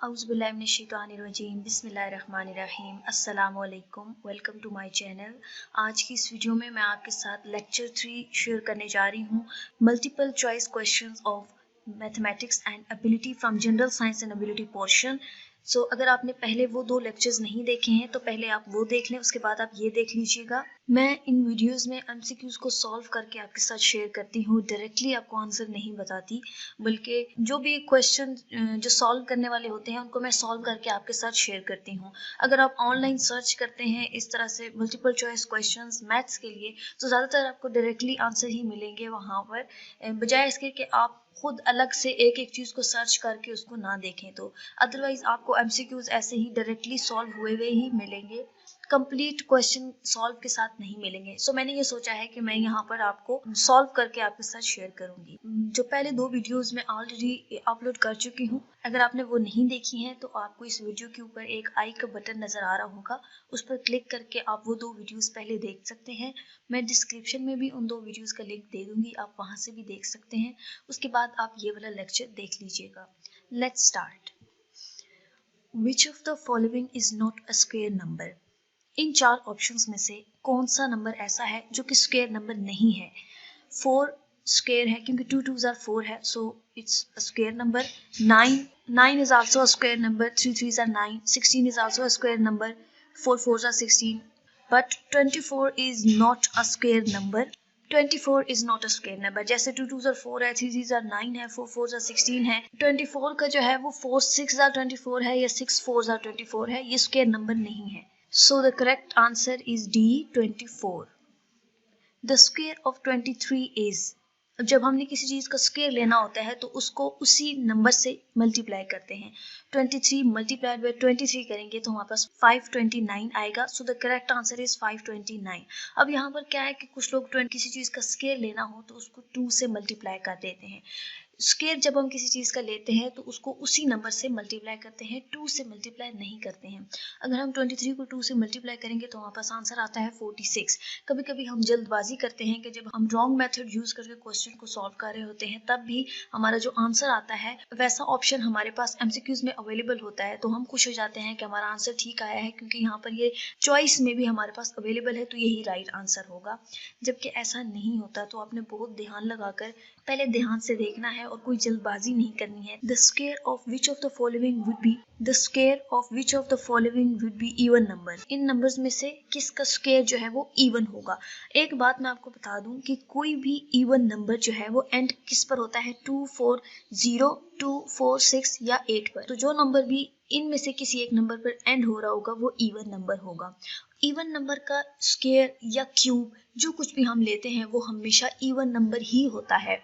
औज़ुबिल्लाहिमिनश्शैतानिर्रजीम बिस्मिल्लाहिर्रहमानिर्रहीम अस्सलामु अलैकुम। Welcome to my channel. आज की इस वीडियो में मैं आपके साथ लेक्चर 3 शेयर करने जा रही हूँ, multiple choice questions of mathematics and ability from general science and ability portion. So अगर आपने पहले वो 2 लेक्चर्स नहीं देखे हैं तो पहले आप वो देख लें, उसके बाद आप ये देख लीजिएगा। मैं इन वीडियोस में एमसीक्यूज को सॉल्व करके आपके साथ शेयर करती हूँ, डायरेक्टली आपको आंसर नहीं बताती, बल्कि जो भी क्वेश्चन जो सॉल्व करने वाले होते हैं उनको मैं सॉल्व करके आपके साथ शेयर करती हूँ। अगर आप ऑनलाइन सर्च करते हैं इस तरह से मल्टीपल चॉइस क्वेश्चंस मैथ्स के लिए तो ज़्यादातर आपको डायरेक्टली आंसर ही मिलेंगे वहाँ पर, बजाय इसके कि आप खुद अलग से एक एक चीज़ को सर्च करके उसको ना देखें। तो अदरवाइज आपको एमसीक्यूज ऐसे ही डायरेक्टली सॉल्व हुए हुए ही मिलेंगे, कंप्लीट क्वेश्चन सॉल्व के साथ नहीं मिलेंगे। सो मैंने ये सोचा है कि मैं यहाँ पर आपको सॉल्व करके आपके साथ शेयर करूंगी। जो पहले 2 वीडियोस मैं ऑलरेडी अपलोड कर चुकी हूँ, अगर आपने वो नहीं देखी हैं तो आपको इस वीडियो के ऊपर एक आई का बटन नज़र आ रहा होगा, उस पर क्लिक करके आप वो 2 वीडियोस पहले देख सकते हैं। मैं डिस्क्रिप्शन में भी उन 2 वीडियोस का लिंक दे दूंगी, आप वहाँ से भी देख सकते हैं। उसके बाद आप ये वाला लेक्चर देख लीजिएगा। Let's start. Which of the following is not a square number? In 4 options में से कौन सा नंबर ऐसा है जो कि स्क्वायर नंबर नहीं है? 4 स्क्वायर है क्योंकि 2 2s are 4 है, so it's a square number. 9 is also a square number, 3 3s are 9, 16 is also a square number, 4 4s are 16, but 24 is not a square number. 24 is not a square number। जैसे 2 2s are 4 है, 3 3s are 9 है, 4 4s are 16 है। 24 का जो है वो 4 6s are 24 है या 6 4s are 24 है, ये स्क्वायर नंबर नहीं है। So the correct answer is D, 24. The square of 23 is, जब हमने किसी चीज़ का स्क्वायर लेना होता है तो उसको उसी नंबर से मल्टीप्लाई करते हैं। 23 मल्टीप्लाइड बाय 23 करेंगे तो हमारे पास 529 आएगा। सो द करेक्ट आंसर इज 529। अब यहाँ पर क्या है कि कुछ लोग किसी चीज़ का स्क्वायर लेना हो तो उसको 2 से मल्टीप्लाई कर देते हैं। स्क्वायर जब हम किसी चीज़ का लेते हैं तो उसको उसी नंबर से मल्टीप्लाई करते हैं, 2 से मल्टीप्लाई नहीं करते हैं। अगर हम 23 को 2 से मल्टीप्लाई करेंगे तो हमारे पास आंसर आता है 46। कभी कभी हम जल्दबाजी करते हैं कि जब हम रॉन्ग मेथड यूज़ करके क्वेश्चन को सॉल्व कर रहे होते हैं तब भी हमारा जो आंसर आता है वैसा ऑप्शन हमारे पास एमसीक्यूज में अवेलेबल होता है, तो हम खुश हो जाते हैं कि हमारा आंसर ठीक आया है क्योंकि यहाँ पर ये चॉइस में भी हमारे पास अवेलेबल है, तो यही राइट आंसर होगा। जबकि ऐसा नहीं होता, तो आपने बहुत ध्यान लगाकर पहले ध्यान से देखना है और कोई जल्दबाजी नहीं करनी है। The square of which of the following would be, the square of which of the following would be even number? In numbers में से किसका स्क्वायर जो है वो इवन होगा? एक बात मैं आपको बता दूं कि कोई भी इवन नंबर जो है वो एंड किस पर होता है? 2 4 0 2 4 6 या 8 पर। तो जो नंबर भी इनमें से किसी एक नंबर पर एंड हो रहा होगा वो इवन नंबर होगा। इवन नंबर का स्क्वायर या क्यूब जो कुछ भी हम लेते हैं वो हमेशा इवन नंबर ही होता है।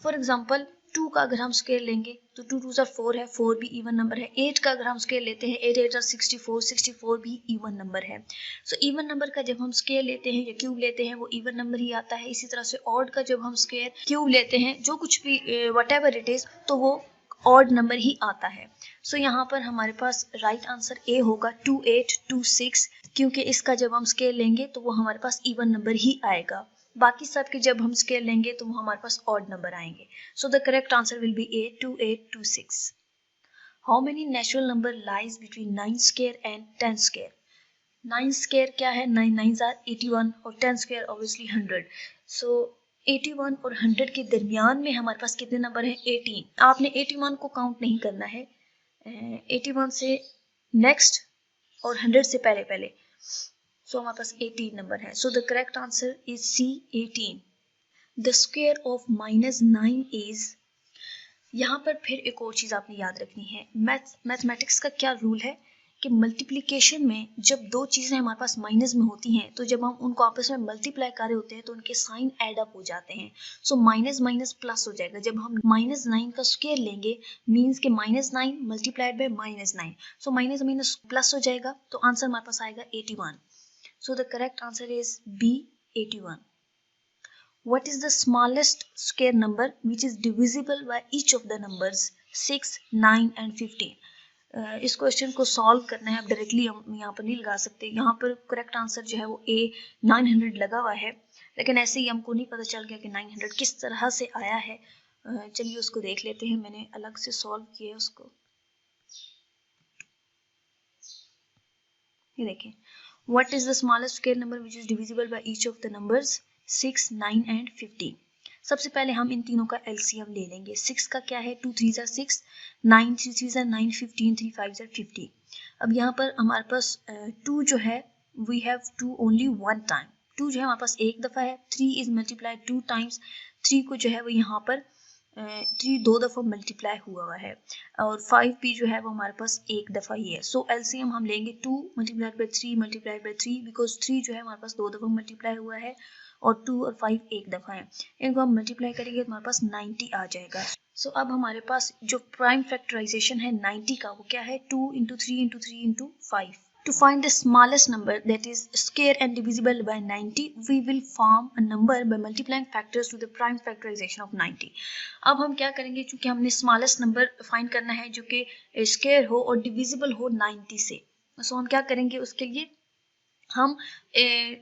फॉर एग्जाम्पल 2 का अगर हम स्क्वायर लेंगे तो 2 2s are 4 है, 4 भी इवन नंबर है। 8 का अगर हम स्क्वायर लेते हैं 8 8 are 64, 64 भी इवन नंबर है। सो इवन नंबर का जब हम स्क्वायर लेते हैं या क्यूब लेते हैं वो इवन नंबर ही आता है। इसी तरह से ऑड का जब हम स्क्वायर क्यूब लेते हैं, जो कुछ भी व्हाटएवर इट इज, तो वो ऑड नंबर ही आता है। सो यहाँ पर हमारे पास राइट आंसर ए होगा 2826, क्योंकि इसका जब हम स्क्वायर लेंगे तो वो हमारे पास इवन नंबर ही आएगा। बाकी सब के जब हम स्क्वायर लेंगे तो वो हमारे पास ऑड नंबर आएंगे। सो the correct answer will be A 2826। How many natural number lies between 9 square and 10 square? 9 square क्या है? 9 9s are 81 और 10 स्क्वायर ऑब्वियसली 100। सो 81 और 100 के दरमियान में हमारे पास कितने नंबर हैं? 18। आपने 81 को काउंट नहीं करना है, 81 से नेक्स्ट और 100 से पहले पहले। सो हमारे पास 18 नंबर है। So the correct answer is C, 18। The square of -9 is, यहाँ पर फिर एक और चीज़ आपने याद रखनी है। मैथमेटिक्स का क्या रूल है कि मल्टीप्लिकेशन में जब 2 चीज़ें हमारे पास माइनस में होती हैं तो जब हम उनको आपस में मल्टीप्लाई कर रहे होते हैं तो उनके साइन एड अप हो जाते हैं। सो माइनस माइनस प्लस हो जाएगा। जब हम -9 का स्क्वायर लेंगे मीन्स के -9 multiplied by -9, so minus minus plus हो जाएगा, तो आंसर हमारे पास आएगा 81। So the correct answer is B, 81। What is the smallest square number which is divisible by each of the numbers 6, 9 and 15? इस क्वेश्चन को सॉल्व करना है, आप डायरेक्टली हम यहाँ पर नहीं लगा सकते। यहाँ पर करेक्ट आंसर जो है वो ए 900 लगा हुआ है, लेकिन ऐसे ही हमको नहीं पता चल गया कि 900 किस तरह से आया है। चलिए उसको देख लेते हैं, मैंने अलग से सॉल्व किया है उसको। ये देखें, what is the smallest square number which is divisible by each of the numbers 6, 9 and 15। सबसे पहले हम इन तीनों का एलसीएम ले लेंगे। 6 का क्या है, 2 3 ज़ा 6, 9 3 3 ज़ा 9, 15 3 5 ज़ा 50। अब यहाँ पर हमारे पास 2 जो है, we have 2 only one time. 2 जो है हमारे पास एक दफ़ा है। 3 इज मल्टीप्लाइड 2 टाइम्स। 3 को जो है वो यहाँ पर 3 2 दफ़ा मल्टीप्लाई हुआ है, और 5 भी जो है वो हमारे पास एक दफ़ा ही है। सो एलसीएम हम लेंगे 2 multiplied by 3 multiplied by 3, because 3 जो है हमारे पास 2 दफ़ा मल्टीप्लाई हुआ है और 2 और 5 एक दफ़ा है। इनको हम मल्टीप्लाई करेंगे तो हमारे पास 90 आ जाएगा। सो अब हमारे पास जो प्राइम फैक्टराइजेशन है 90 का, वो क्या है, 2 into 3 into 3 into 5। To find the smallest number that is square and divisible by 90, we will form a number by multiplying factors to the prime factorization of 90. अब हम क्या करेंगे, चूंकि हमने स्मॉलेस्ट नंबर फाइंड करना है जो कि स्क्वायर हो और डिविजिबल हो 90 से, सो हम क्या करेंगे उसके लिए, हम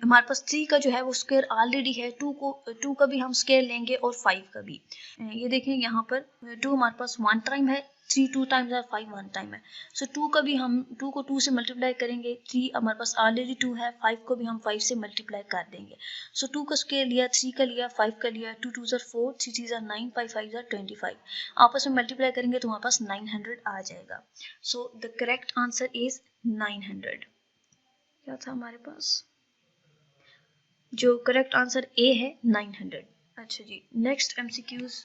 हमारे पास 3 का जो है वो स्क्वायर ऑलरेडी है, 2 का भी हम स्क्वायर लेंगे और 5 का भी। ये देखें यहाँ पर 2 हमारे पास वन टाइम है, 3 2 टाइम्स और 5 वन टाइम है। सो 2 का भी हम 2 को 2 से मल्टीप्लाई करेंगे, 3 हमारे पास ऑलरेडी 2 है, 5 को भी हम 5 से मल्टीप्लाई कर देंगे। सो 2 का स्क्वायर लिया, 3 का लिया, 5 का लिया, 2 2 ज़ा 4, 3 3 ज़ा 9, 5 5 ज़ा 25। आपस में मल्टीप्लाई करेंगे तो हमारे पास 900 आ जाएगा। सो द करेक्ट आंसर इज 900। क्या था हमारे पास, जो करेक्ट आंसर ए है 900। अच्छा जी, नेक्स्ट एमसीक्यूज।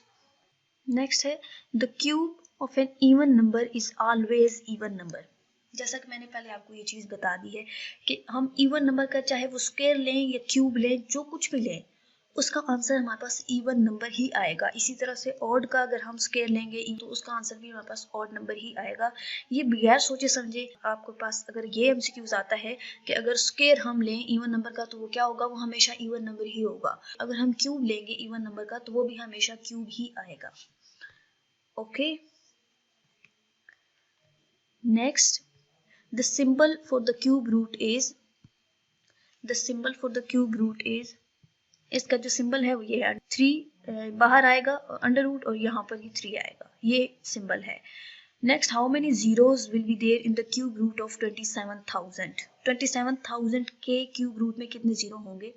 नेक्स्ट है, the cube of an even number is always even number. जैसा कि मैंने पहले आपको ये चीज़ बता दी है कि हम इवन नंबर का चाहे वो स्क्वायर लें या क्यूब लें, जो कुछ भी लें, उसका आंसर हमारे पास इवन नंबर ही आएगा। इसी तरह से ऑड का अगर हम स्क्वायर लेंगे तो उसका आंसर भी हमारे पास ऑड नंबर ही आएगा। ये बगैर सोचे समझे आपके पास अगर ये एमसीक्यूज आता है कि अगर स्क्वायर हम लें इवन नंबर का तो वो क्या होगा, वो हमेशा इवन नंबर ही होगा। अगर हम क्यूब लेंगे इवन नंबर का तो वो भी हमेशा क्यूब ही आएगा। Okay, next, the symbol for the cube root is, the symbol for the cube root is, इसका जो सिंबल है वो ये है 3 बाहर आएगा अंडर रूट और यहाँ पर ही 3 आएगा, ये सिंबल है। Next, how many zeros will be there in the cube root of 27,000। 27,000 के क्यूब रूट में कितने जीरो होंगे।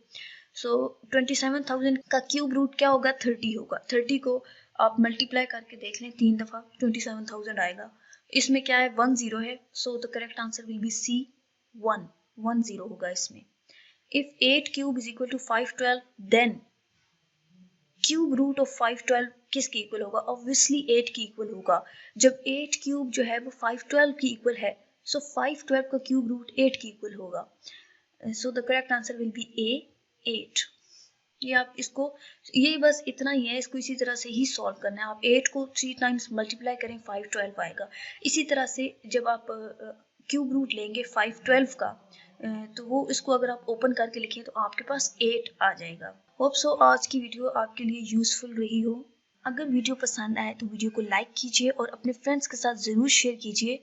सो 27,000 का क्यूब रूट क्या होगा, 30 होगा। 30 को आप मल्टीप्लाई करके देख लें 3 दफ़ा, 27,000 आएगा। इसमें क्या है, 1 जीरो है, so the correct answer will be C 1, 1 zero होगा इसमें। If 8 cube is equal to 512, then cube root of 512 किसके इक्वल होगा, ऑब्वियसली 8 की इक्वल होगा। जब 8 क्यूब जो है वो 512 की इक्वल है, सो 512 का क्यूब रूट 8 की इक्वल होगा। So the correct answer will be a 8। ये आप इसको, ये बस इतना ही है, इसको इसी तरह से ही सॉल्व करना है। आप 8 को 3 टाइम्स मल्टीप्लाई करें 512 आएगा। इसी तरह से जब आप क्यूब रूट लेंगे 512 का, तो वो इसको अगर आप ओपन करके लिखें तो आपके पास 8 आ जाएगा। होप सो आज की वीडियो आपके लिए यूजफुल रही हो। अगर वीडियो पसंद आए तो वीडियो को लाइक कीजिए और अपने फ्रेंड्स के साथ ज़रूर शेयर कीजिए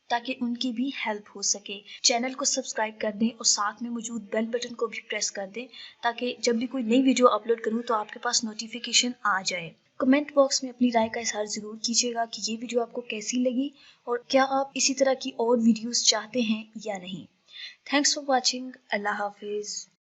ताकि उनकी भी हेल्प हो सके। चैनल को सब्सक्राइब कर दें और साथ में मौजूद बेल बटन को भी प्रेस कर दें ताकि जब भी कोई नई वीडियो अपलोड करूं तो आपके पास नोटिफिकेशन आ जाए। कमेंट बॉक्स में अपनी राय का इजहार ज़रूर कीजिएगा कि ये वीडियो आपको कैसी लगी और क्या आप इसी तरह की और वीडियोस चाहते हैं या नहीं। Thanks for watching. अल्लाह हाफिज़।